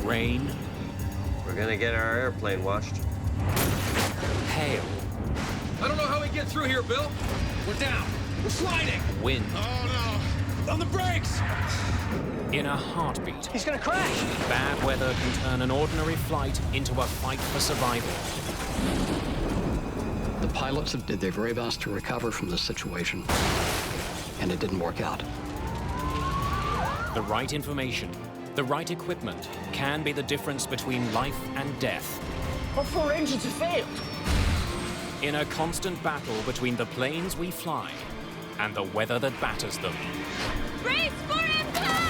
rain. We're gonna get our airplane washed. Hail. I don't know how we get through here, Bill. We're down. We're sliding. Wind. Oh, no. On the brakes. In a heartbeat, He's gonna crash. bad weather can turn an ordinary flight into a fight for survival. The pilots did their very best to recover from this situation, and it didn't work out. The right information, the right equipment can be the difference between life and death. All 4 engines have failed. In a constant battle between the planes we fly and the weather that batters them. Brace for impact!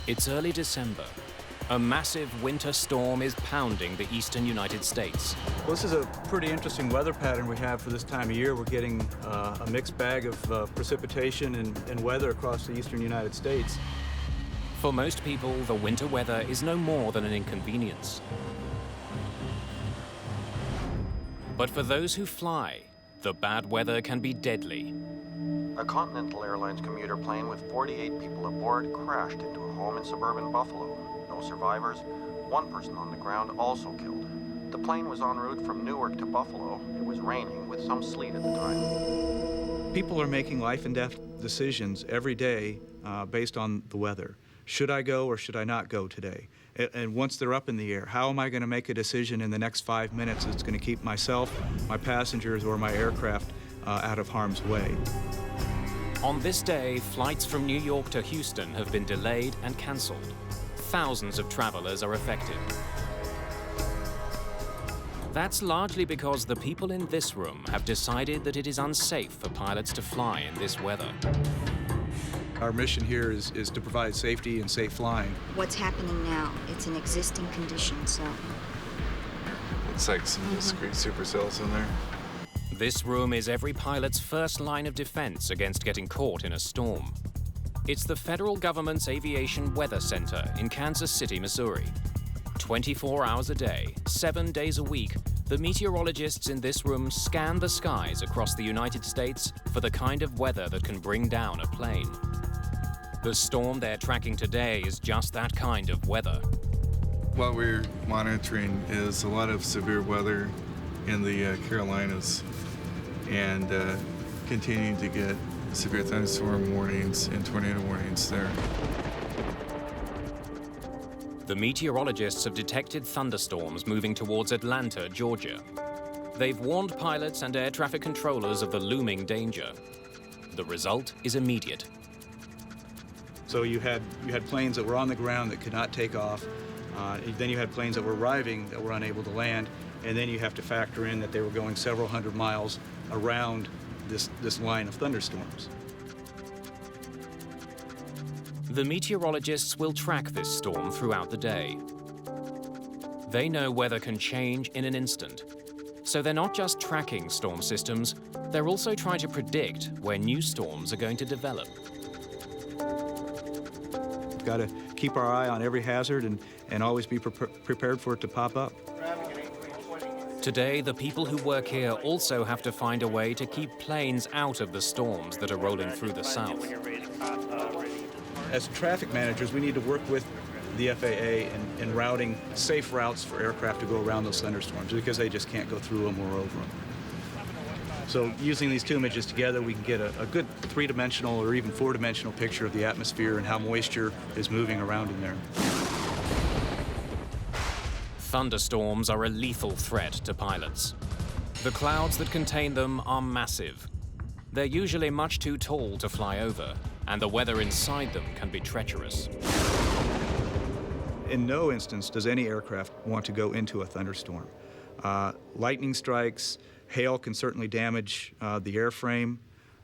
It's early December. A massive winter storm is pounding the eastern United States. Well, this is a pretty interesting weather pattern we have for this time of year. We're getting a mixed bag of precipitation and weather across the eastern United States. For most people, the winter weather is no more than an inconvenience. But for those who fly, the bad weather can be deadly. A Continental Airlines commuter plane with 48 people aboard crashed into a home in suburban Buffalo. No survivors. 1 person on the ground also killed. The plane was en route from Newark to Buffalo. It was raining with some sleet at the time. People are making life and death decisions every day based on the weather. Should I go or should I not go today? And once they're up in the air, how am I going to make a decision in the next 5 minutes that's going to keep myself, my passengers, or my aircraft out of harm's way? On this day, flights from New York to Houston have been delayed and cancelled. Thousands of travelers are affected. That's largely because the people in this room have decided that it is unsafe for pilots to fly in this weather. Our mission here is to provide safety and safe flying. What's happening now, it's an existing condition, so... It's like some discrete supercells in there. This room is every pilot's first line of defense against getting caught in a storm. It's the federal government's Aviation Weather Center in Kansas City, Missouri. 24 hours a day, 7 days a week, the meteorologists in this room scan the skies across the United States for the kind of weather that can bring down a plane. The storm they're tracking today is just that kind of weather. What we're monitoring is a lot of severe weather in the Carolinas and continuing to get severe thunderstorm warnings and tornado warnings there. The meteorologists have detected thunderstorms moving towards Atlanta, Georgia. They've warned pilots and air traffic controllers of the looming danger. The result is immediate. So you had planes that were on the ground that could not take off. Then you had planes that were arriving that were unable to land. And then you have to factor in that they were going several hundred miles around this line of thunderstorms. The meteorologists will track this storm throughout the day. They know weather can change in an instant. So they're not just tracking storm systems, they're also trying to predict where new storms are going to develop. We've got to keep our eye on every hazard and always be prepared for it to pop up. Today, the people who work here also have to find a way to keep planes out of the storms that are rolling through the south. As traffic managers, we need to work with the FAA in routing safe routes for aircraft to go around those thunderstorms because they just can't go through them or over them. So using these two images together, we can get a good three-dimensional or even four-dimensional picture of the atmosphere and how moisture is moving around in there. Thunderstorms are a lethal threat to pilots. The clouds that contain them are massive. They're usually much too tall to fly over, and the weather inside them can be treacherous. In no instance does any aircraft want to go into a thunderstorm. Lightning strikes, hail can certainly damage the airframe,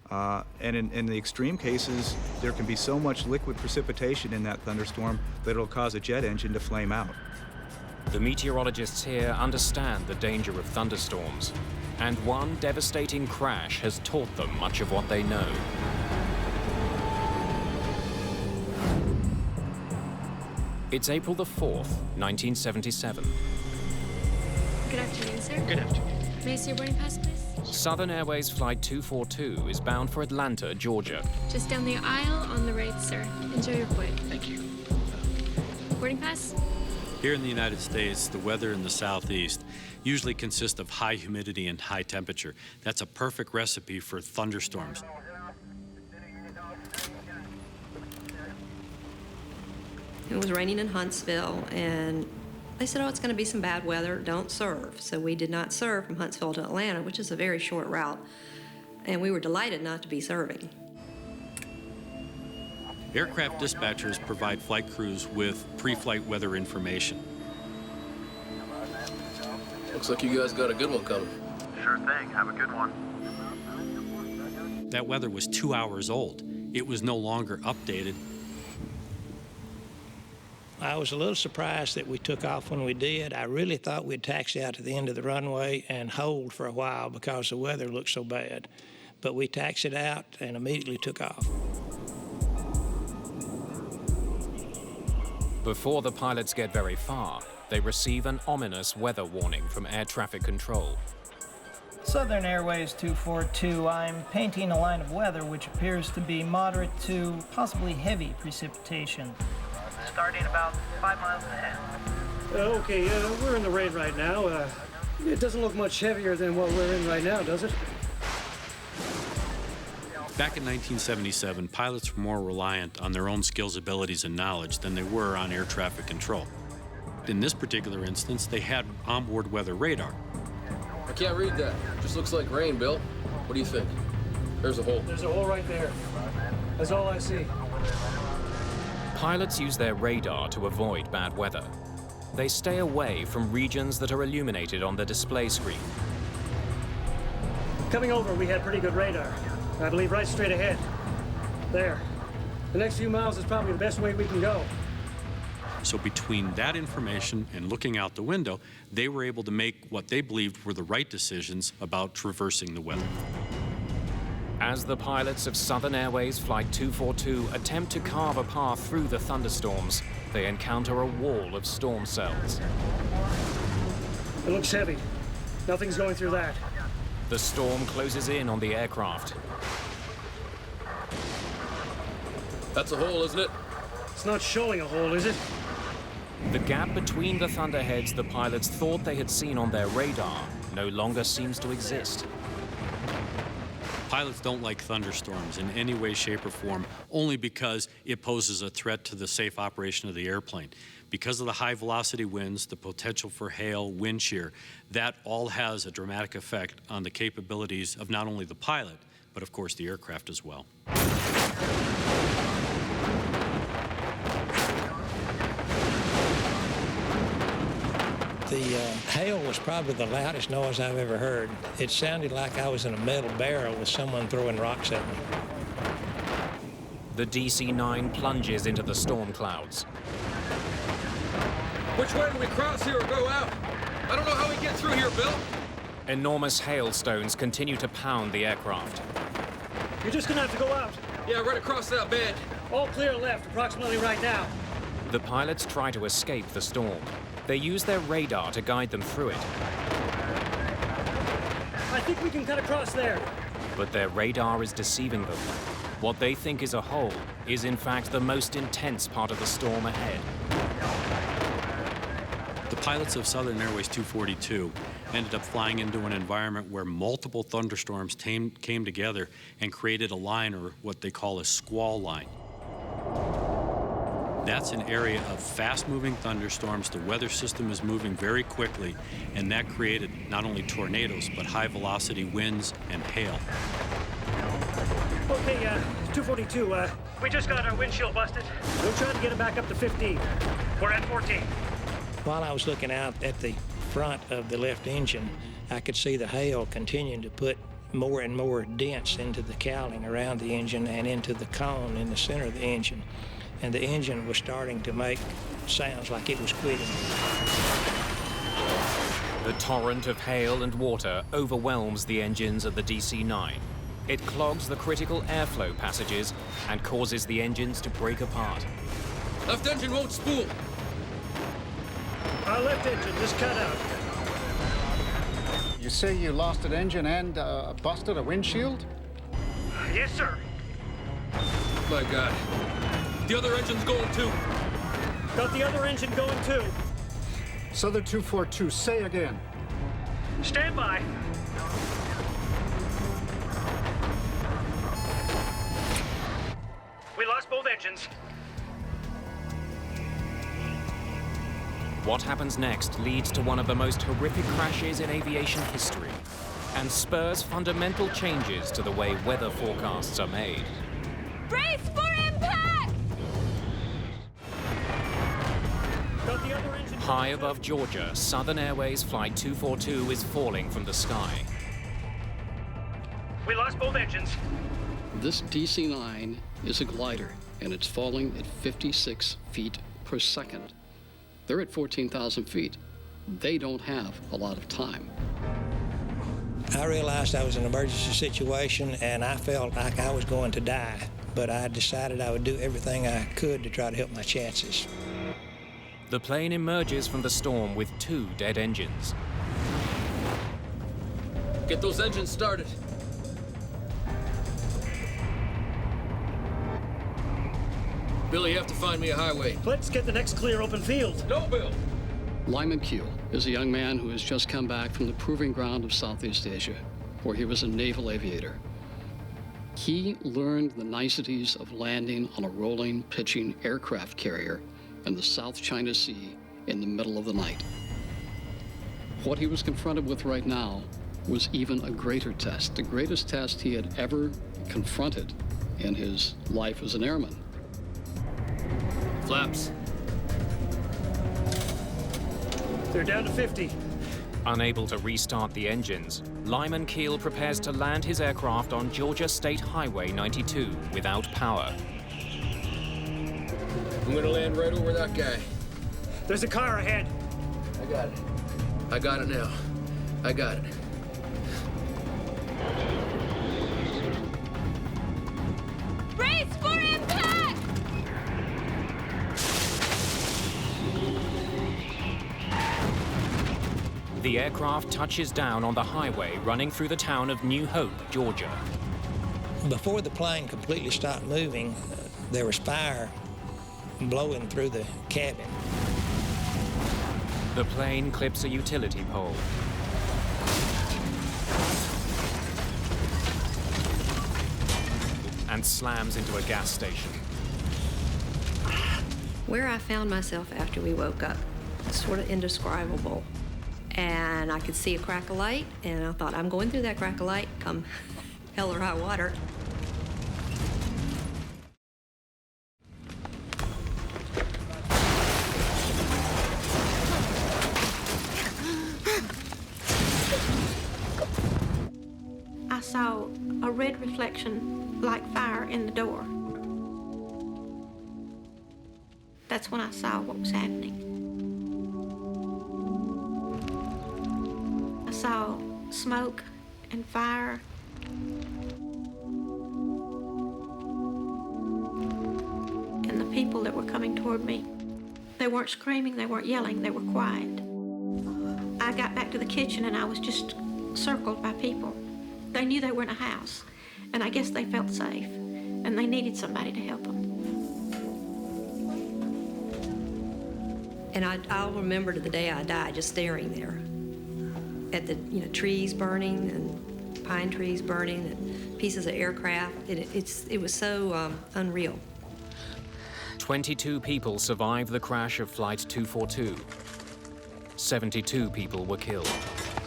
and in the extreme cases, there can be so much liquid precipitation in that thunderstorm that it'll cause a jet engine to flame out. The meteorologists here understand the danger of thunderstorms, and one devastating crash has taught them much of what they know. It's April the 4th, 1977. Good afternoon, sir. Good afternoon. May I see your boarding pass, please? Southern Airways Flight 242 is bound for Atlanta, Georgia. Just down the aisle on the right, sir. Enjoy your flight. Thank you. Boarding pass? Here in the United States, the weather in the southeast usually consists of high humidity and high temperature. That's a perfect recipe for thunderstorms. It was raining in Huntsville, and they said, oh, it's going to be some bad weather, don't serve. So we did not serve from Huntsville to Atlanta, which is a very short route, and we were delighted not to be serving. Aircraft dispatchers provide flight crews with pre-flight weather information. Looks like you guys got a good one coming. Sure thing. Have a good one. That weather was 2 hours old. It was no longer updated. I was a little surprised that we took off when we did. I really thought we'd taxi out to the end of the runway and hold for a while because the weather looked so bad. But we taxied out and immediately took off. Before the pilots get very far, they receive an ominous weather warning from air traffic control. Southern Airways 242, I'm painting a line of weather which appears to be moderate to possibly heavy precipitation. Starting about 5 miles ahead. Okay, we're in the rain right now. It doesn't look much heavier than what we're in right now, does it? Back in 1977, pilots were more reliant on their own skills, abilities, and knowledge than they were on air traffic control. In this particular instance, they had onboard weather radar. I can't read that. Just looks like rain, Bill. What do you think? There's a hole. There's a hole right there. That's all I see. Pilots use their radar to avoid bad weather. They stay away from regions that are illuminated on the display screen. Coming over, we had pretty good radar. I believe right straight ahead. There. The next few miles is probably the best way we can go. So between that information and looking out the window, they were able to make what they believed were the right decisions about traversing the weather. As the pilots of Southern Airways Flight 242 attempt to carve a path through the thunderstorms, they encounter a wall of storm cells. It looks heavy. Nothing's going through that. The storm closes in on the aircraft. That's a hole, isn't it? It's not showing a hole, is it? The gap between the thunderheads the pilots thought they had seen on their radar no longer seems to exist. Pilots don't like thunderstorms in any way, shape, or form, only because it poses a threat to the safe operation of the airplane. Because of the high velocity winds, the potential for hail, wind shear, that all has a dramatic effect on the capabilities of not only the pilot, but of course the aircraft as well. The hail was probably the loudest noise I've ever heard. It sounded like I was in a metal barrel with someone throwing rocks at me. The DC-9 plunges into the storm clouds. Which way do we cross here or go out? I don't know how we get through here, Bill. Enormous hailstones continue to pound the aircraft. You're just gonna have to go out. Yeah, right across that bend. All clear left, approximately right now. The pilots try to escape the storm. They use their radar to guide them through it. I think we can cut across there. But their radar is deceiving them. What they think is a hole is in fact the most intense part of the storm ahead. The pilots of Southern Airways 242 ended up flying into an environment where multiple thunderstorms came together and created a line, or what they call a squall line. That's an area of fast-moving thunderstorms. The weather system is moving very quickly, and that created not only tornadoes, but high-velocity winds and hail. Okay, 242, we just got our windshield busted. We'll try to get it back up to 15. We're at 14. While I was looking out at the front of the left engine, I could see the hail continuing to put more and more dents into the cowling around the engine and into the cone in the center of the engine. And the engine was starting to make sounds like it was quitting. torrent of hail and water overwhelms the engines of the DC-9. It clogs the critical airflow passages and causes the engines to break apart. Left engine won't spool. Our left engine just cut out. You say you lost an engine and busted a windshield? Yes, sir. My God. The other engine's going too. Got the other engine going too. Southern 242, say again. Stand by. We lost both engines. What happens next leads to one of the most horrific crashes in aviation history and spurs fundamental changes to the way weather forecasts are made. Brace for impact! Got the other engine. High above Georgia, Southern Airways Flight 242 is falling from the sky. We lost both engines. This DC-9 is a glider, and it's falling at 56 feet per second. They're at 14,000 feet. They don't have a lot of time. I realized I was in an emergency situation, and I felt like I was going to die, but I decided I would do everything I could to try to help my chances. The plane emerges from the storm with 2 dead engines. Get those engines started. Bill, you have to find me a highway. Let's get the next clear open field. No, Bill. Lyman Keel is a young man who has just come back from the proving ground of Southeast Asia, where he was a naval aviator. He learned the niceties of landing on a rolling, pitching aircraft carrier in the South China Sea in the middle of the night. What he was confronted with right now was even a greater test, the greatest test he had ever confronted in his life as an airman. Flaps. They're down to 50. Unable to restart the engines, Lyman Keel prepares to land his aircraft on Georgia State Highway 92 without power. I'm gonna land right over that guy. There's a car ahead. I got it. I got it now. I got it. Brace for impact! The aircraft touches down on the highway running through the town of New Hope, Georgia. Before the plane completely stopped moving, there was fire blowing through the cabin. The plane clips a utility pole. And slams into a gas station. Where I found myself after we woke up, sort of indescribable. And I could see a crack of light, and I thought, I'm going through that crack of light, come hell or high water. I saw a red reflection like fire in the door. That's when I saw what was happening. I saw smoke and fire. And the people that were coming toward me, they weren't screaming, they weren't yelling, they were quiet. I got back to the kitchen and I was just circled by people. They knew they were in a house, and I guess they felt safe, and they needed somebody to help them. And I'll remember to the day I died just staring there at the trees burning and pine trees burning and pieces of aircraft. It was so unreal. 22 people survived the crash of Flight 242. 72 people were killed.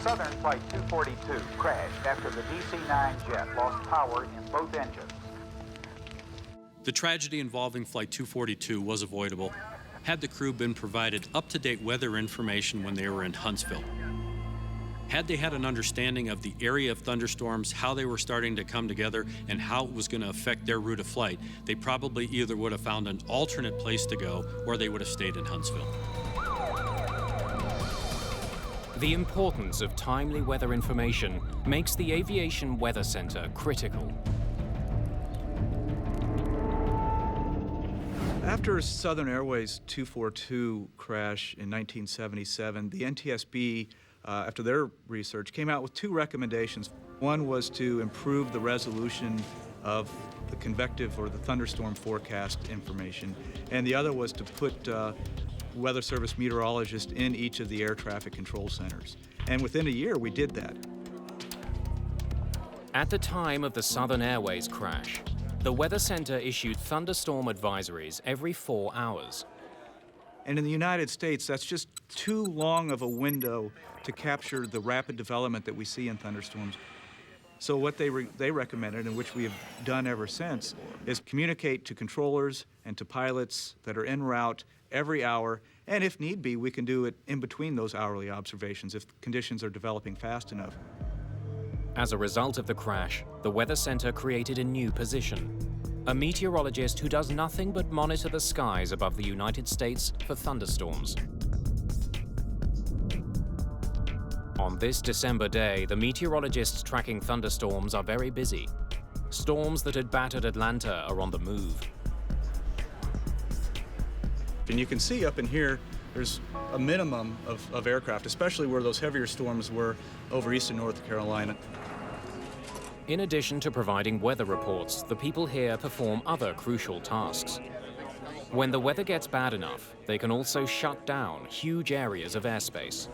Southern Flight 242 crashed after the DC-9 jet lost power in both engines. The tragedy involving Flight 242 was avoidable had the crew been provided up-to-date weather information when they were in Huntsville. Had they had an understanding of the area of thunderstorms, how they were starting to come together, and how it was going to affect their route of flight, they probably either would have found an alternate place to go or they would have stayed in Huntsville. The importance of timely weather information makes the Aviation Weather Center critical. After Southern Airways 242 crash in 1977, the NTSB, after their research, came out with two recommendations. One was to improve the resolution of the convective or the thunderstorm forecast information, and the other was to put Weather Service meteorologists in each of the air traffic control centers. And within a year, we did that. At the time of the Southern Airways crash, the Weather Center issued thunderstorm advisories every 4 hours. And in the United States, that's just too long of a window to capture the rapid development that we see in thunderstorms. So what they recommended, and which we have done ever since, is communicate to controllers and to pilots that are en route every hour, and if need be, we can do it in between those hourly observations if conditions are developing fast enough. As a result of the crash, the Weather Center created a new position: a meteorologist who does nothing but monitor the skies above the United States for thunderstorms. On this December day, the meteorologists tracking thunderstorms are very busy. Storms that had battered Atlanta are on the move. And you can see up in here, there's a minimum of aircraft, especially where those heavier storms were over eastern North Carolina. In addition to providing weather reports, the people here perform other crucial tasks. When the weather gets bad enough, they can also shut down huge areas of airspace.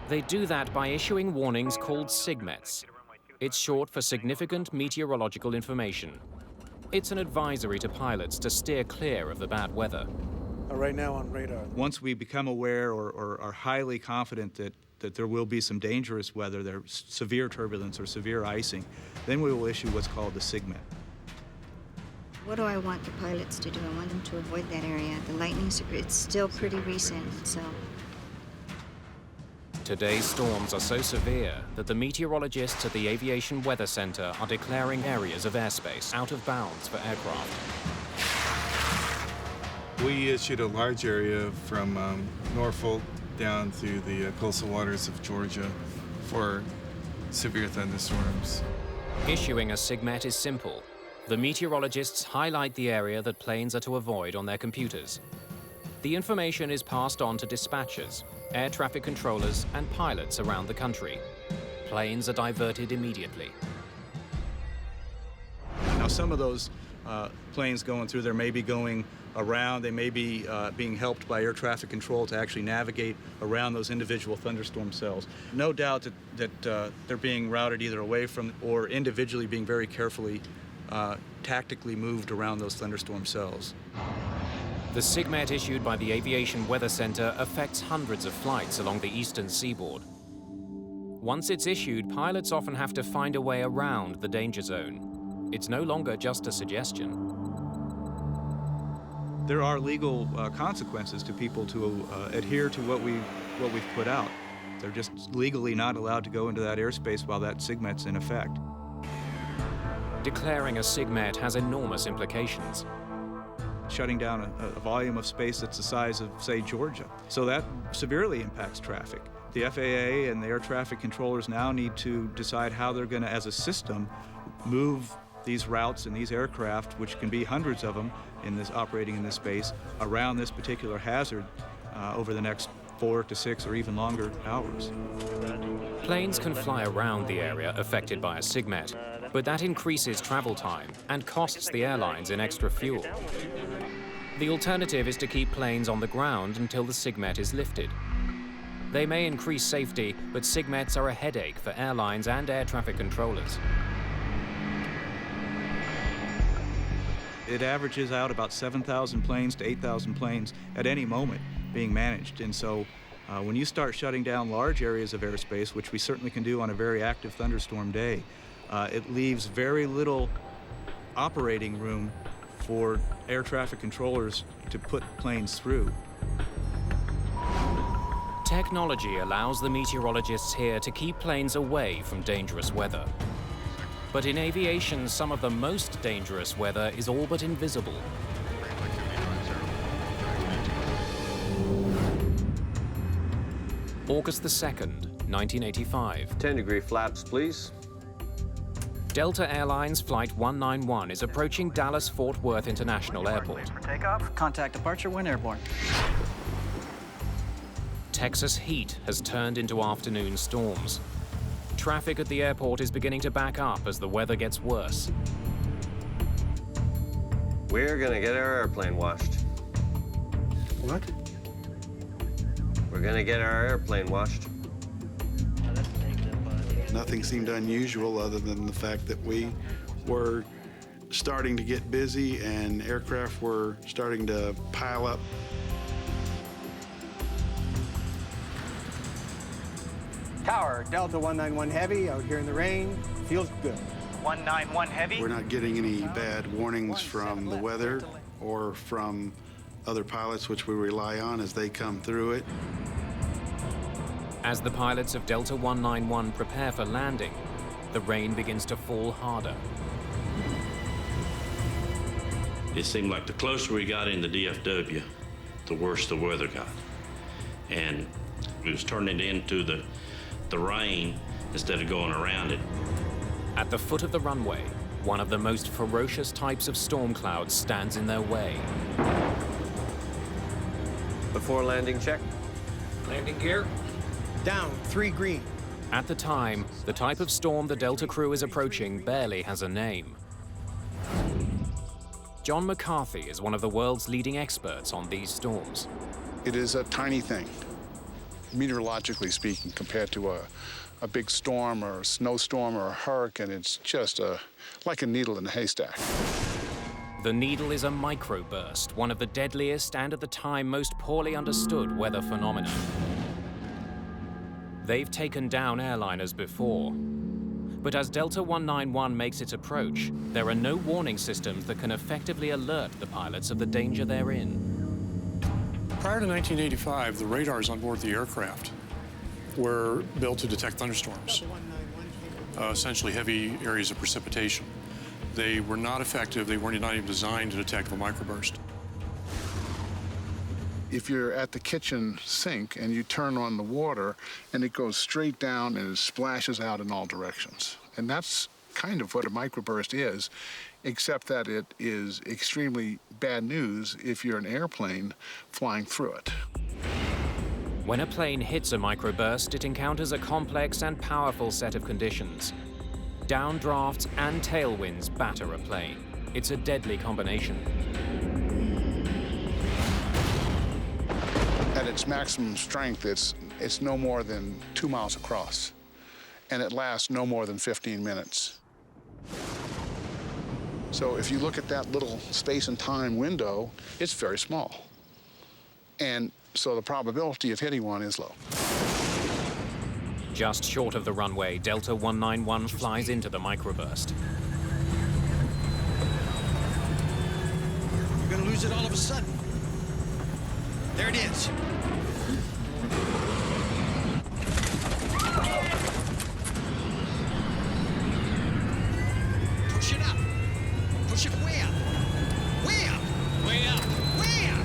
They do that by issuing warnings called SIGMETs. It's short for Significant Meteorological Information. It's an advisory to pilots to steer clear of the bad weather. Right now on radar. Once we become aware or are highly confident that there will be some dangerous weather, there's severe turbulence or severe icing, then we will issue what's called the SIGMET. What do I want the pilots to do? I want them to avoid that area. The lightning, it's still pretty recent, so. Today's storms are so severe that the meteorologists at the Aviation Weather Center are declaring areas of airspace out of bounds for aircraft. We issued a large area from Norfolk down to the coastal waters of Georgia for severe thunderstorms. Issuing a SIGMET is simple. The meteorologists highlight the area that planes are to avoid on their computers. The information is passed on to dispatchers, air traffic controllers, and pilots around the country. Planes are diverted immediately. Now, some of those planes going through there may be going around. They may be being helped by air traffic control to actually navigate around those individual thunderstorm cells. No doubt that they're being routed either away from or individually being very carefully tactically moved around those thunderstorm cells. The SIGMET issued by the Aviation Weather Center affects hundreds of flights along the eastern seaboard. Once it's issued, pilots often have to find a way around the danger zone. It's no longer just a suggestion. There are legal consequences to people to adhere to what we've put out. They're just legally not allowed to go into that airspace while that SIGMET's in effect. Declaring a SIGMET has enormous implications. Shutting down a volume of space that's the size of, say, Georgia. So that severely impacts traffic. The FAA and the air traffic controllers now need to decide how they're going to, as a system, move these routes and these aircraft, which can be hundreds of them operating in this space, around this particular hazard over the next 4 to 6 or even longer hours. Planes can fly around the area affected by a SIGMET, but that increases travel time and costs the airlines in extra fuel. The alternative is to keep planes on the ground until the SIGMET is lifted. They may increase safety, but SIGMETs are a headache for airlines and air traffic controllers. It averages out about 7,000 planes to 8,000 planes at any moment being managed. And so when you start shutting down large areas of airspace, which we certainly can do on a very active thunderstorm day, it leaves very little operating room for air traffic controllers to put planes through. Technology allows the meteorologists here to keep planes away from dangerous weather. But in aviation, some of the most dangerous weather is all but invisible. August the 2nd, 1985. 10-degree flaps, please. Delta Airlines Flight 191 is approaching Dallas-Fort Worth International Airport. For takeoff, contact departure when airborne. Texas heat has turned into afternoon storms. Traffic at the airport is beginning to back up as the weather gets worse. We're gonna get our airplane washed. What? We're gonna get our airplane washed. Nothing seemed unusual other than the fact that we were starting to get busy and aircraft were starting to pile up. Tower, Delta 191 Heavy, out here in the rain. Feels good. 191 Heavy. We're not getting any bad warnings from the weather or from other pilots, which we rely on as they come through it. As the pilots of Delta 191 prepare for landing, the rain begins to fall harder. It seemed like the closer we got into DFW, the worse the weather got. And it was turning into the rain instead of going around it. At the foot of the runway, one of the most ferocious types of storm clouds stands in their way. Before landing check. Landing gear. Down, 3 green. At the time, the type of storm the Delta crew is approaching barely has a name. John McCarthy is one of the world's leading experts on these storms. It is a tiny thing, meteorologically speaking, compared to a big storm or a snowstorm or a hurricane. It's just like a needle in a haystack. The needle is a microburst, one of the deadliest and at the time most poorly understood weather phenomena. They've taken down airliners before. But as Delta 191 makes its approach, there are no warning systems that can effectively alert the pilots of the danger they're in. Prior to 1985, the radars on board the aircraft were built to detect thunderstorms, essentially heavy areas of precipitation. They were not effective. They were not even designed to detect the microburst. If you're at the kitchen sink and you turn on the water and it goes straight down and it splashes out in all directions. And that's kind of what a microburst is, except that it is extremely bad news if you're an airplane flying through it. When a plane hits a microburst, it encounters a complex and powerful set of conditions. Downdrafts and tailwinds batter a plane. It's a deadly combination. At its maximum strength, it's no more than 2 miles across, and it lasts no more than 15 minutes. So if you look at that little space and time window, it's very small. And so the probability of hitting one is low. Just short of the runway, Delta 191 flies into the microburst. You're gonna lose it all of a sudden. There it is. Push it up. Push it way up. Way up. Way up. Way up.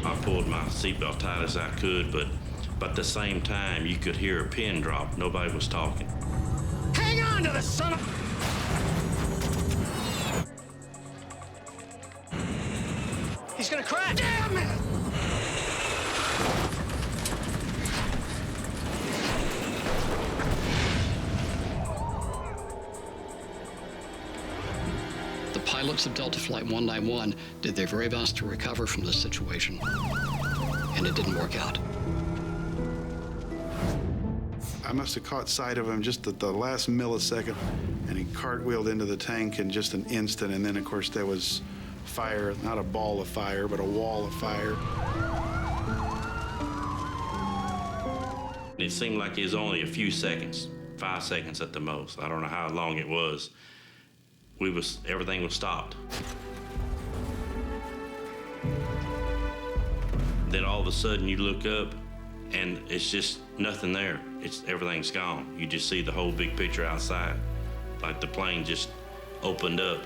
I pulled my seatbelt tight as I could, but at the same time, you could hear a pin drop. Nobody was talking. Hang on to the son of... He's gonna crash! Damn it! The pilots of Delta Flight 191 did their very best to recover from this situation, and it didn't work out. I must have caught sight of him just at the last millisecond, and he cartwheeled into the tank in just an instant, and then, of course, there was fire, not a ball of fire, but a wall of fire. It seemed like it was only a few seconds, 5 seconds at the most. I don't know how long it was. Everything was stopped. Then all of a sudden you look up and it's just nothing there. Everything's gone. You just see the whole big picture outside. Like the plane just opened up.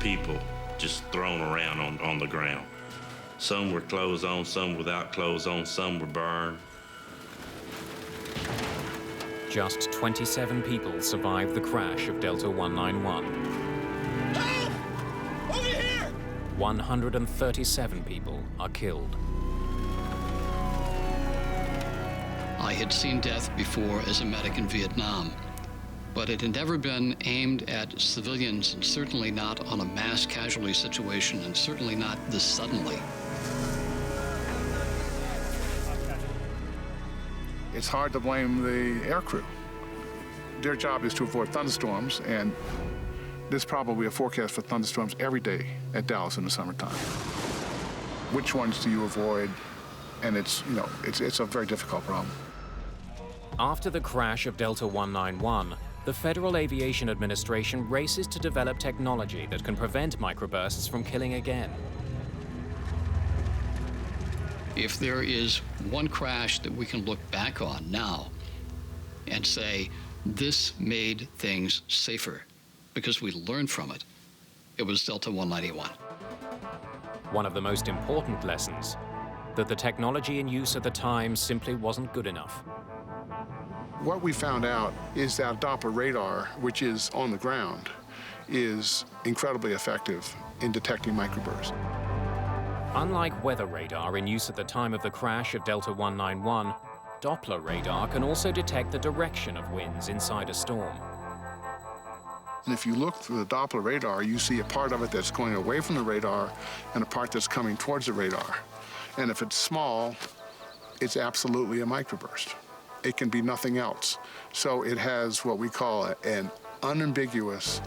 people just thrown around on the ground. Some were clothes on, some without clothes on, some were burned. Just 27 people survived the crash of Delta 191. Help! Over here! 137 people are killed. I had seen death before as a medic in Vietnam, but it had never been aimed at civilians, and certainly not on a mass casualty situation, and certainly not this suddenly. It's hard to blame the aircrew. Their job is to avoid thunderstorms, and there's probably a forecast for thunderstorms every day at Dallas in the summertime. Which ones do you avoid? And it's a very difficult problem. After the crash of Delta 191, the Federal Aviation Administration races to develop technology that can prevent microbursts from killing again. If there is one crash that we can look back on now and say, this made things safer because we learned from it, it was Delta 191. One of the most important lessons, that the technology in use at the time simply wasn't good enough. What we found out is that Doppler radar, which is on the ground, is incredibly effective in detecting microbursts. Unlike weather radar in use at the time of the crash of Delta 191, Doppler radar can also detect the direction of winds inside a storm. And if you look through the Doppler radar, you see a part of it that's going away from the radar and a part that's coming towards the radar. And if it's small, it's absolutely a microburst. It can be nothing else. So it has what we call an unambiguous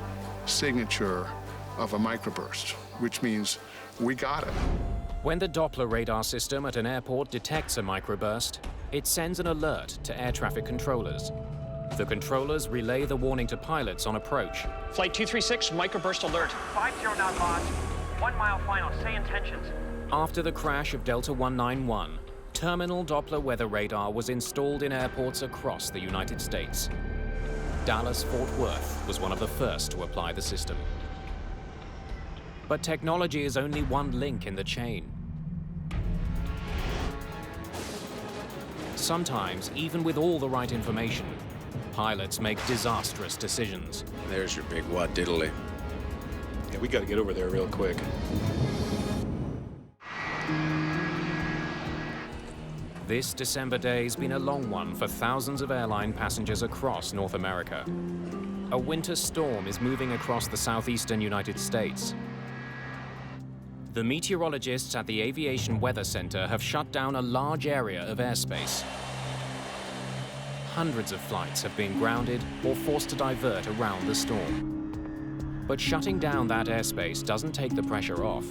signature of a microburst, which means we got it. When the Doppler radar system at an airport detects a microburst, it sends an alert to air traffic controllers. The controllers relay the warning to pilots on approach. Flight 236, microburst alert. 50 knot boss. 1 mile final, say intentions. After the crash of Delta 191, terminal Doppler weather radar was installed in airports across the United States. Dallas-Fort Worth was one of the first to apply the system. But technology is only one link in the chain. Sometimes, even with all the right information, pilots make disastrous decisions. There's your big what diddly. Yeah, we gotta get over there real quick. This December day's been a long one for thousands of airline passengers across North America. A winter storm is moving across the southeastern United States. The meteorologists at the Aviation Weather Center have shut down a large area of airspace. Hundreds of flights have been grounded or forced to divert around the storm. But shutting down that airspace doesn't take the pressure off.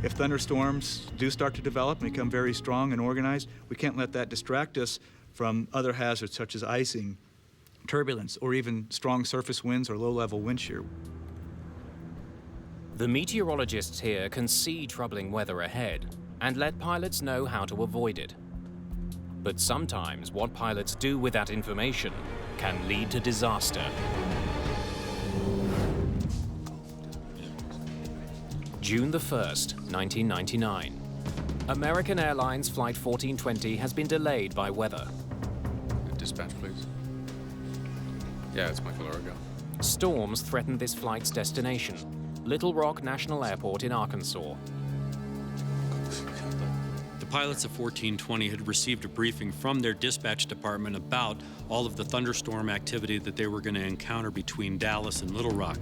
If thunderstorms do start to develop and become very strong and organized, we can't let that distract us from other hazards such as icing, turbulence, or even strong surface winds or low-level wind shear. The meteorologists here can see troubling weather ahead and let pilots know how to avoid it. But sometimes what pilots do with that information can lead to disaster. June the 1st, 1999. American Airlines Flight 1420 has been delayed by weather. Dispatch, please. Yeah, it's Michael Origo. Storms threatened this flight's destination, Little Rock National Airport in Arkansas. The pilots of 1420 had received a briefing from their dispatch department about all of the thunderstorm activity that they were going to encounter between Dallas and Little Rock.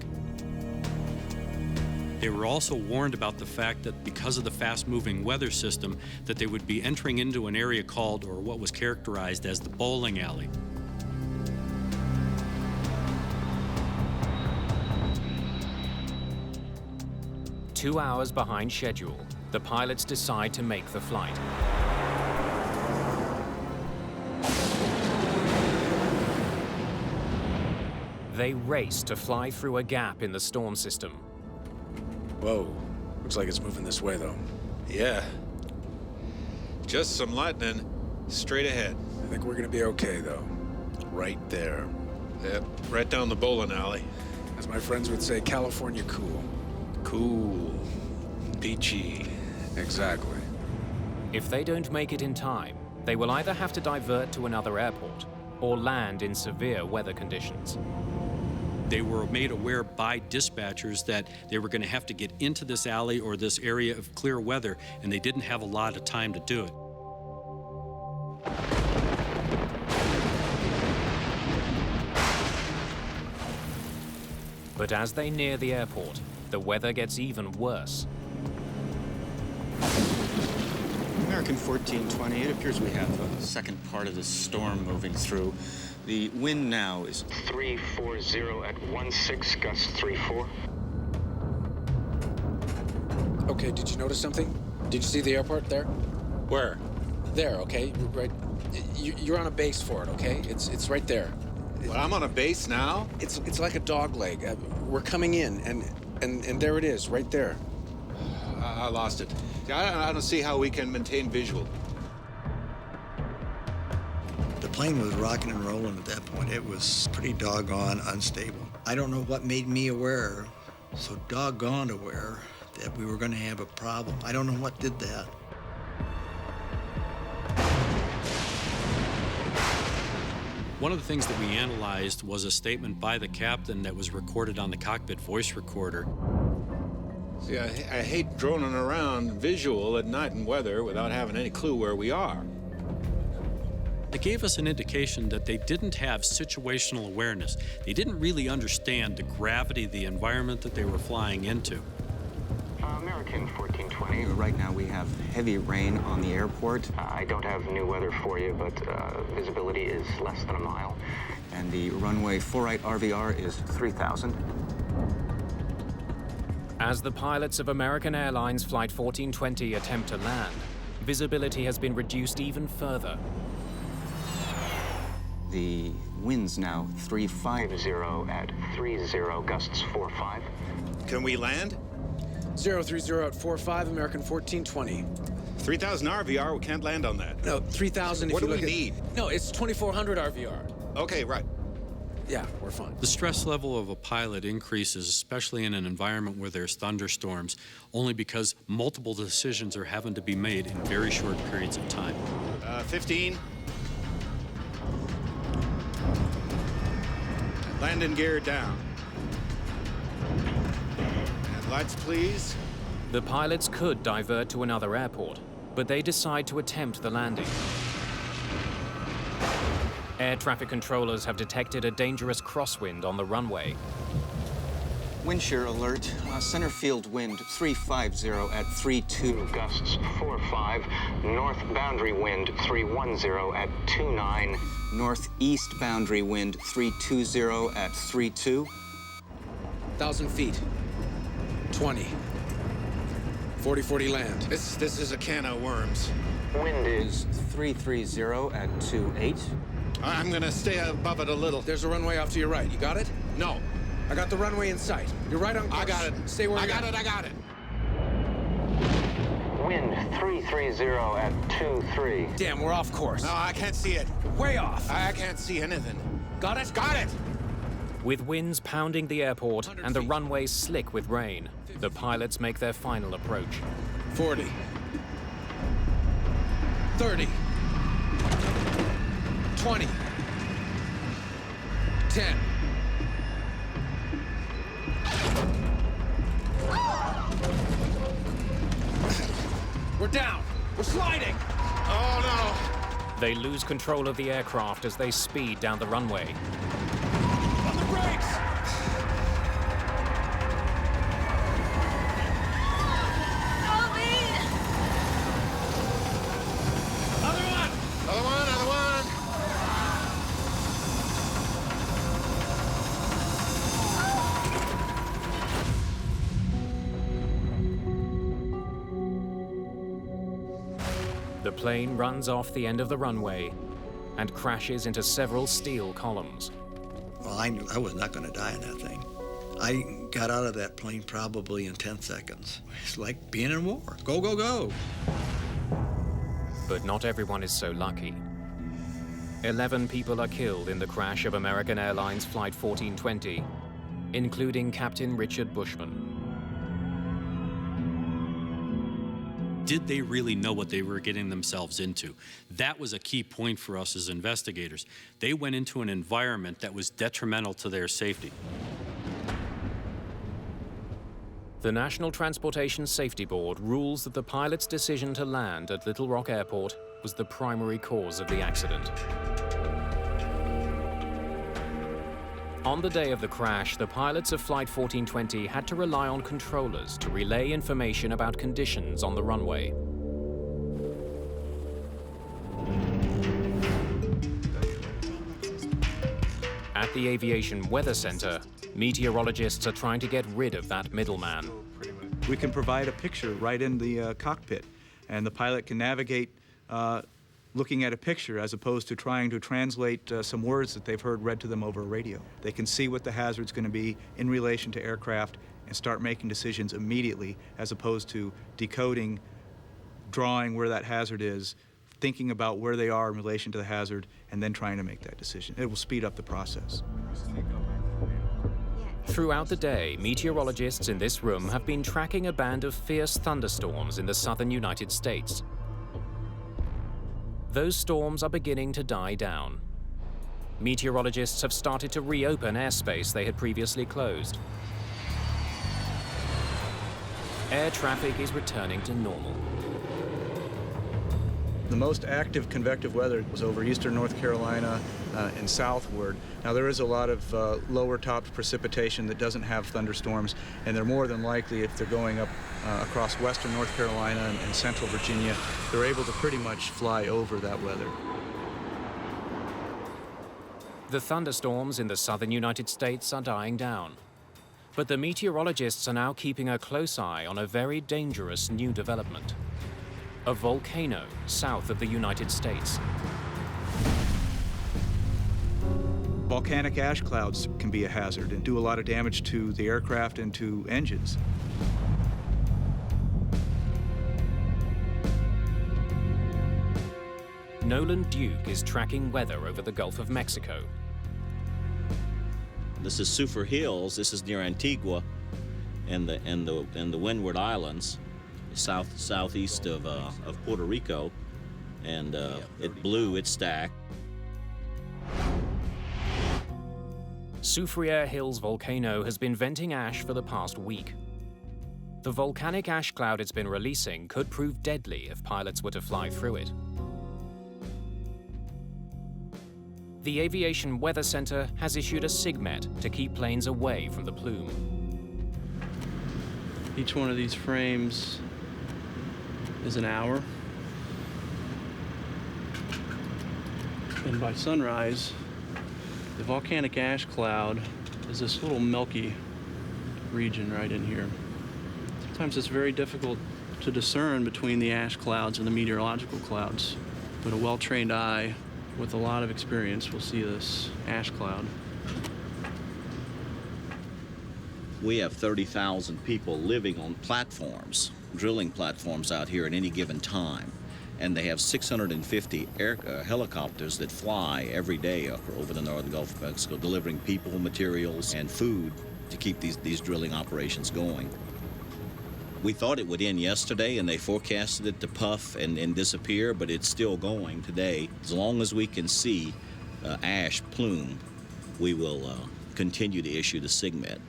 They were also warned about the fact that because of the fast-moving weather system, that they would be entering into an area called, or what was characterized as, the bowling alley. Two hours behind schedule, the pilots decide to make the flight. They race to fly through a gap in the storm system. Whoa, looks like it's moving this way, though. Yeah. Just some lightning straight ahead. I think we're gonna be okay, though. Right there. Yep, right down the bowling alley. As my friends would say, California cool. Cool. Beachy. Exactly. If they don't make it in time, they will either have to divert to another airport or land in severe weather conditions. They were made aware by dispatchers that they were going to have to get into this alley or this area of clear weather, and they didn't have a lot of time to do it. But as they near the airport, the weather gets even worse. American 1420, it appears we have a second part of the storm moving through. The wind now is 340 at 16, gusts 34. Okay, did you notice something? Did you see the airport there? Where? There, okay? Right. You're on a base for it, okay? It's right there. Well, I'm on a base now? It's like a dog leg. We're coming in, and there it is, right there. I lost it. I don't see how we can maintain visual. The plane was rocking and rolling at that point. It was pretty doggone unstable. I don't know what made me aware, so doggone aware, that we were going to have a problem. I don't know what did that. One of the things that we analyzed was a statement by the captain that was recorded on the cockpit voice recorder. See, I hate droning around visual at night in weather without having any clue where we are. It gave us an indication that they didn't have situational awareness. They didn't really understand the gravity of the environment that they were flying into. American 1420, right now we have heavy rain on the airport. I don't have new weather for you, but visibility is less than a mile. And the runway 48 RVR is 3,000. As the pilots of American Airlines Flight 1420 attempt to land, visibility has been reduced even further. The wind's now 350 at 30, gusts 45. Can we land? 030 at 45, American 1420. 3,000 RVR, we can't land on that. No, 3,000 if what you do look we at... need? No, it's 2,400 RVR. Okay, right. Yeah, we're fine. The stress level of a pilot increases, especially in an environment where there's thunderstorms, only because multiple decisions are having to be made in very short periods of time. 15. Landing gear down. And lights, please. The pilots could divert to another airport, but they decide to attempt the landing. Air traffic controllers have detected a dangerous crosswind on the runway. Wind shear alert. Center field wind 350 at 32, gusts 45. North boundary wind 310 at 29. Northeast boundary wind 320 at 32. 1,000 feet. 20. 40-40 land. This is a can of worms. Wind is 330 at 28. I'm gonna stay above it a little. There's a runway off to your right. You got it? No. I got the runway in sight. You're right on course. I got it. Stay where you are. I got it. Wind 330 at 23. Damn, we're off course. No, I can't see it. Way off. I can't see anything. Got it? Got it! With winds pounding the airport and the runway slick with rain, the pilots make their final approach. 40. 30. 20. 10. We're down. We're sliding. Oh, no. They lose control of the aircraft as they speed down the runway. On the brakes! The plane runs off the end of the runway and crashes into several steel columns. Well, I knew I was not going to die in that thing. I got out of that plane probably in 10 seconds. It's like being in war. Go, go, go. But not everyone is so lucky. 11 people are killed in the crash of American Airlines Flight 1420, including Captain Richard Bushman. Did they really know what they were getting themselves into? That was a key point for us as investigators. They went into an environment that was detrimental to their safety. The National Transportation Safety Board rules that the pilot's decision to land at Little Rock Airport was the primary cause of the accident. On the day of the crash, the pilots of Flight 1420 had to rely on controllers to relay information about conditions on the runway. At the Aviation Weather Center, meteorologists are trying to get rid of that middleman. We can provide a picture right in the cockpit, and the pilot can navigate looking at a picture as opposed to trying to translate some words that they've heard read to them over a radio. They can see what the hazard's going to be in relation to aircraft and start making decisions immediately, as opposed to decoding, drawing where that hazard is, thinking about where they are in relation to the hazard, and then trying to make that decision. It will speed up the process. Throughout the day, meteorologists in this room have been tracking a band of fierce thunderstorms in the southern United States. Those storms are beginning to die down. Meteorologists have started to reopen airspace they had previously closed. Air traffic is returning to normal. The most active convective weather was over eastern North Carolina and southward. Now, there is a lot of lower-topped precipitation that doesn't have thunderstorms, and they're more than likely, if they're going up across western North Carolina and central Virginia, they're able to pretty much fly over that weather. The thunderstorms in the southern United States are dying down. But the meteorologists are now keeping a close eye on a very dangerous new development. A volcano south of the United States. Volcanic ash clouds can be a hazard and do a lot of damage to the aircraft and to engines. Nolan Duke is tracking weather over the Gulf of Mexico. This is Sulphur Hills. This is near Antigua and the Windward Islands, southeast of Puerto Rico, and it blew its stack. Soufriere Hills volcano has been venting ash for the past week. The volcanic ash cloud it's been releasing could prove deadly if pilots were to fly through it. The Aviation Weather Center has issued a SIGMET to keep planes away from the plume. Each one of these frames is an hour. And by sunrise, the volcanic ash cloud is this little milky region right in here. Sometimes it's very difficult to discern between the ash clouds and the meteorological clouds, but a well-trained eye with a lot of experience will see this ash cloud. We have 30,000 people living on platforms, drilling platforms out here at any given time. And they have 650 helicopters that fly every day over the northern Gulf of Mexico, delivering people, materials, and food to keep these drilling operations going. We thought it would end yesterday, and they forecasted it to puff and disappear, but it's still going today. As long as we can see ash plume, we will continue to issue the SIGMET.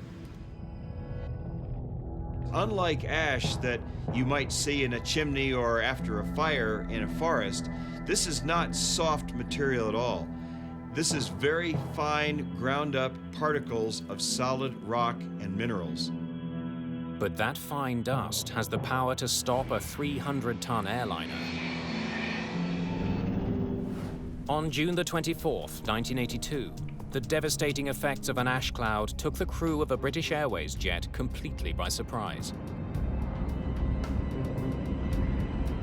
Unlike ash that you might see in a chimney or after a fire in a forest, this is not soft material at all. This is very fine, ground-up particles of solid rock and minerals. But that fine dust has the power to stop a 300-ton airliner. On June the 24th, 1982, the devastating effects of an ash cloud took the crew of a British Airways jet completely by surprise.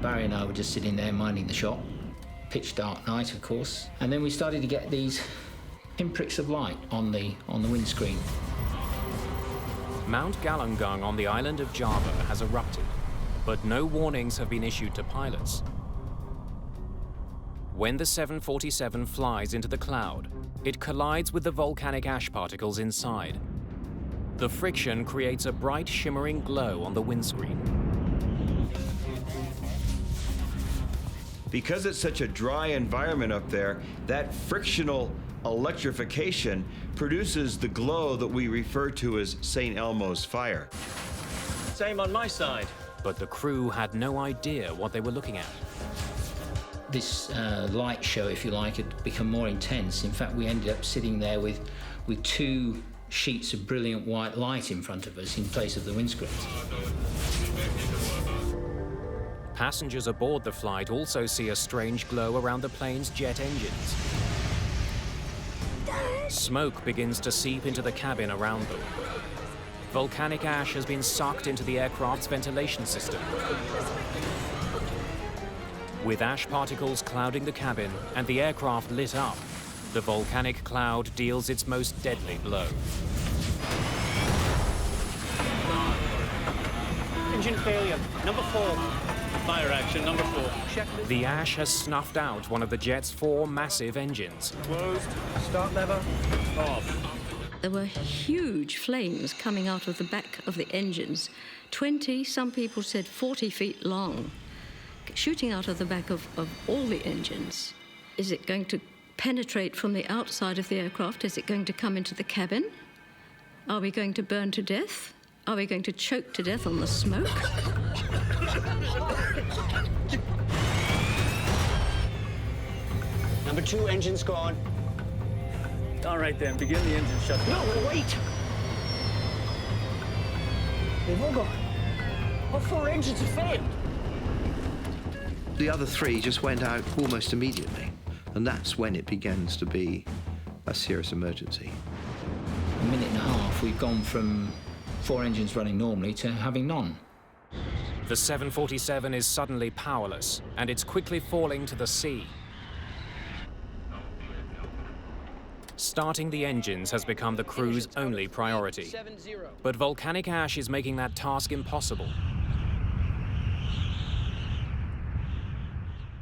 Barry and I were just sitting there minding the shop. Pitch dark night, of course. And then we started to get these pinpricks of light on the windscreen. Mount Galungung on the island of Java has erupted, but no warnings have been issued to pilots. When the 747 flies into the cloud, it collides with the volcanic ash particles inside. The friction creates a bright, shimmering glow on the windscreen. Because it's such a dry environment up there, that frictional electrification produces the glow that we refer to as St. Elmo's fire. Same on my side. But the crew had no idea what they were looking at. This light show, if you like, had become more intense. In fact, we ended up sitting there with two sheets of brilliant white light in front of us in place of the windscreens. Passengers aboard the flight also see a strange glow around the plane's jet engines. Smoke begins to seep into the cabin around them. Volcanic ash has been sucked into the aircraft's ventilation system. With ash particles clouding the cabin and the aircraft lit up, the volcanic cloud deals its most deadly blow. Engine failure, number 4. Fire action, number 4. The ash has snuffed out one of the jet's 4 massive engines. Closed. Start lever. Off. There were huge flames coming out of the back of the engines, 20, some people said 40 feet long, shooting out of the back of all the engines. Is it going to penetrate from the outside of the aircraft? Is it going to come into the cabin? Are we going to burn to death? Are we going to choke to death on the smoke? Number 2, engine's gone. All right then, begin the engine shutdown. No, wait! They've all gone. All 4 engines have failed. The other 3 just went out almost immediately, and that's when it begins to be a serious emergency. A minute and a half, we've gone from 4 engines running normally to having none. The 747 is suddenly powerless, and it's quickly falling to the sea. Starting the engines has become the crew's only priority. But volcanic ash is making that task impossible.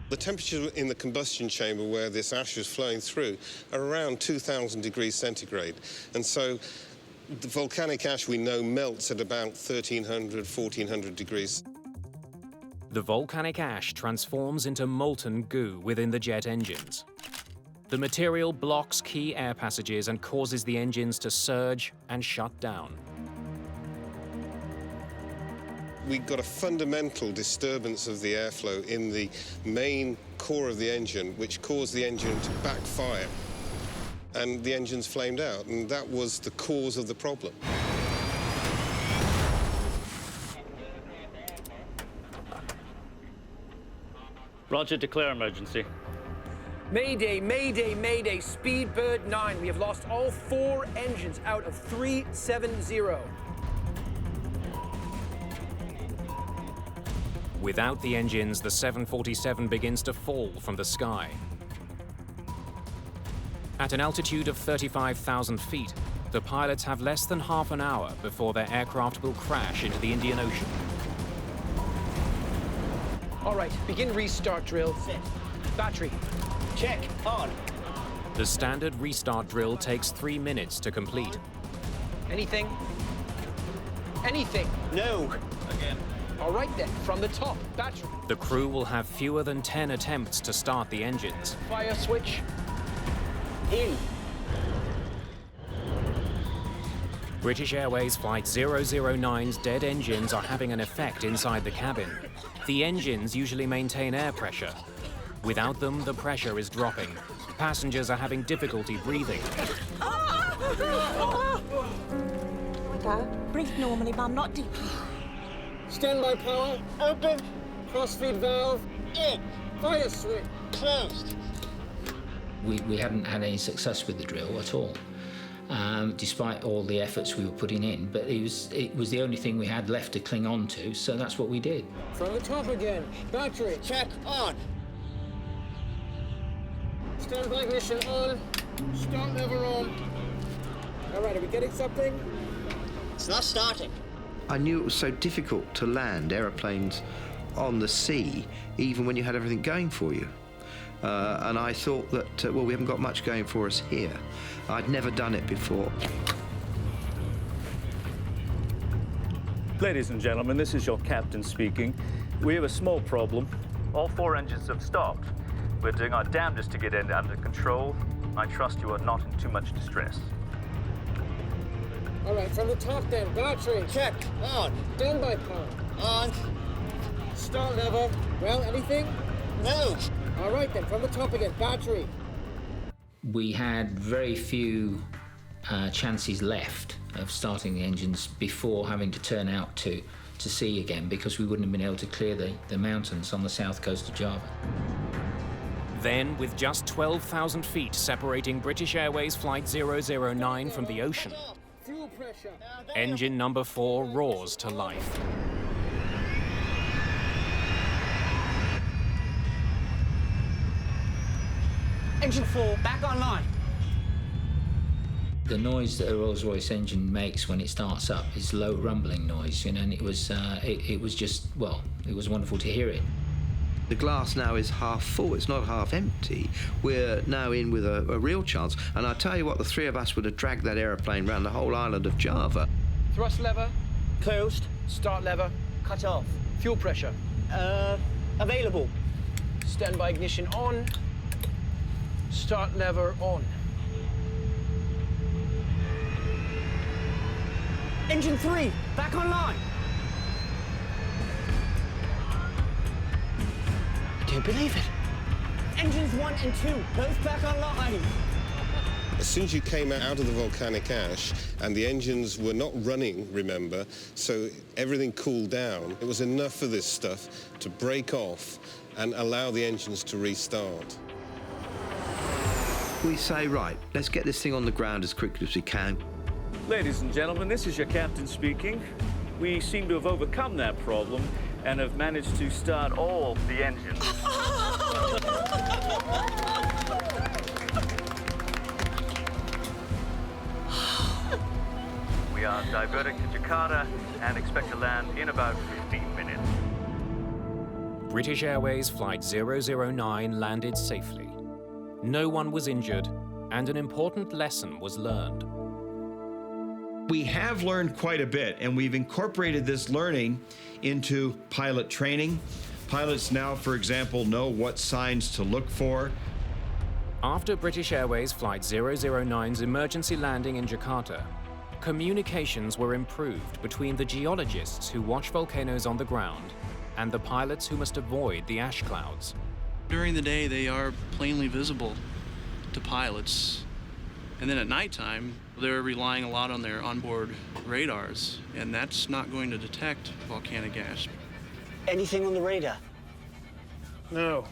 The temperature in the combustion chamber where this ash is flowing through are around 2,000 degrees centigrade. And so the volcanic ash we know melts at about 1,300, 1,400 degrees. The volcanic ash transforms into molten goo within the jet engines. The material blocks key air passages and causes the engines to surge and shut down. We got a fundamental disturbance of the airflow in the main core of the engine, which caused the engine to backfire. And the engines flamed out, and that was the cause of the problem. Roger, declare emergency. Mayday, Mayday, Mayday, Speedbird 9. We have lost all 4 engines out of 370. Without the engines, the 747 begins to fall from the sky. At an altitude of 35,000 feet, the pilots have less than half an hour before their aircraft will crash into the Indian Ocean. All right, begin restart drill. Set. Battery. Check. On. The standard restart drill takes 3 minutes to complete. Anything? Anything? No. Again. All right then, from the top, battery. The crew will have fewer than 10 attempts to start the engines. Fire switch. In. British Airways Flight 009's dead engines are having an effect inside the cabin. The engines usually maintain air pressure. Without them, the pressure is dropping. Passengers are having difficulty breathing. Breathe normally, Mum, not deeply. Standby power, open. Crossfeed valve, in. Fire switch, closed. We hadn't had any success with the drill at all, despite all the efforts we were putting in, but it was the only thing we had left to cling on to, so that's what we did. From the top again, battery, check, on. Standby ignition on, start lever on. All right, are we getting something? It's not starting. I knew it was so difficult to land aeroplanes on the sea, even when you had everything going for you. And I thought that, well, we haven't got much going for us here. I'd never done it before. Ladies and gentlemen, this is your captain speaking. We have a small problem. All 4 engines have stopped. We're doing our damnedest to get it under control. I trust you are not in too much distress. All right, from the top then, battery. Check. On. Standby power. On. Start lever. Well, anything? No. All right then, from the top again, battery. We had very few chances left of starting the engines before having to turn out to sea again, because we wouldn't have been able to clear the mountains on the south coast of Java. Then, with just 12,000 feet separating British Airways Flight 009 from the ocean, Fuel pressure. engine number 4 roars to life. Engine 4, back online. The noise that a Rolls-Royce engine makes when it starts up is low rumbling noise, you know, and it was just, well, it was wonderful to hear it. The glass now is half full, it's not half empty. We're now in with a real chance. And I tell you what, the 3 of us would have dragged that aeroplane around the whole island of Java. Thrust lever, closed. Start lever, cut off. Fuel pressure, Available. standby ignition on. Start lever on. Engine 3, back online. I don't believe it. Engines 1 and 2, both back online. As soon as you came out of the volcanic ash, and the engines were not running, remember, so everything cooled down, it was enough for this stuff to break off and allow the engines to restart. We say, right, let's get this thing on the ground as quickly as we can. Ladies and gentlemen, this is your captain speaking. We seem to have overcome that problem and have managed to start all the engines. We are diverting to Jakarta and expect to land in about 15 minutes. British Airways Flight 009 landed safely. No one was injured, and an important lesson was learned. We have learned quite a bit, and we've incorporated this learning into pilot training. Pilots now, for example, know what signs to look for. After British Airways Flight 009's emergency landing in Jakarta, communications were improved between the geologists who watch volcanoes on the ground and the pilots who must avoid the ash clouds. During the day, they are plainly visible to pilots. And then at nighttime, they're relying a lot on their onboard radars, and that's not going to detect volcanic ash. Anything on the radar? No.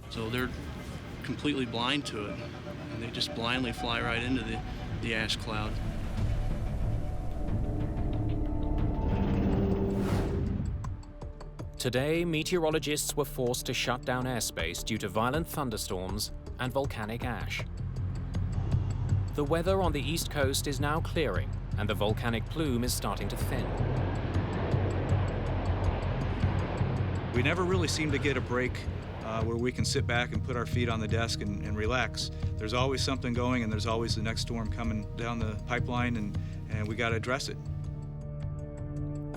So they're completely blind to it, and they just blindly fly right into the ash cloud. Today, meteorologists were forced to shut down airspace due to violent thunderstorms and volcanic ash. The weather on the east coast is now clearing, and the volcanic plume is starting to thin. We never really seem to get a break where we can sit back and put our feet on the desk and relax. There's always something going, and there's always the next storm coming down the pipeline, and we got to address it.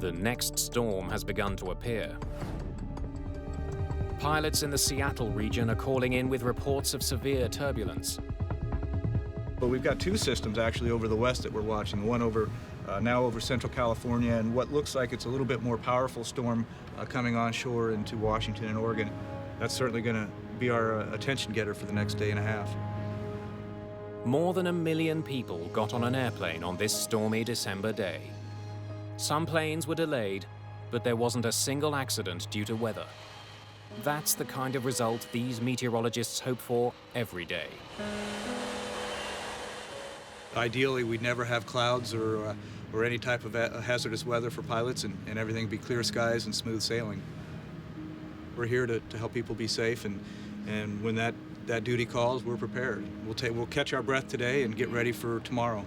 The next storm has begun to appear. Pilots in the Seattle region are calling in with reports of severe turbulence. But we've got 2 systems actually over the west that we're watching. One over now over Central California, and what looks like it's a little bit more powerful storm coming onshore into Washington and Oregon. That's certainly going to be our attention getter for the next day and a half. More than 1 million people got on an airplane on this stormy December day. Some planes were delayed, but there wasn't a single accident due to weather. That's the kind of result these meteorologists hope for every day. Ideally, we'd never have clouds or any type of hazardous weather for pilots, and everything be clear skies and smooth sailing. We're here to help people be safe, and when that duty calls, we're prepared. We'll catch our breath today and get ready for tomorrow.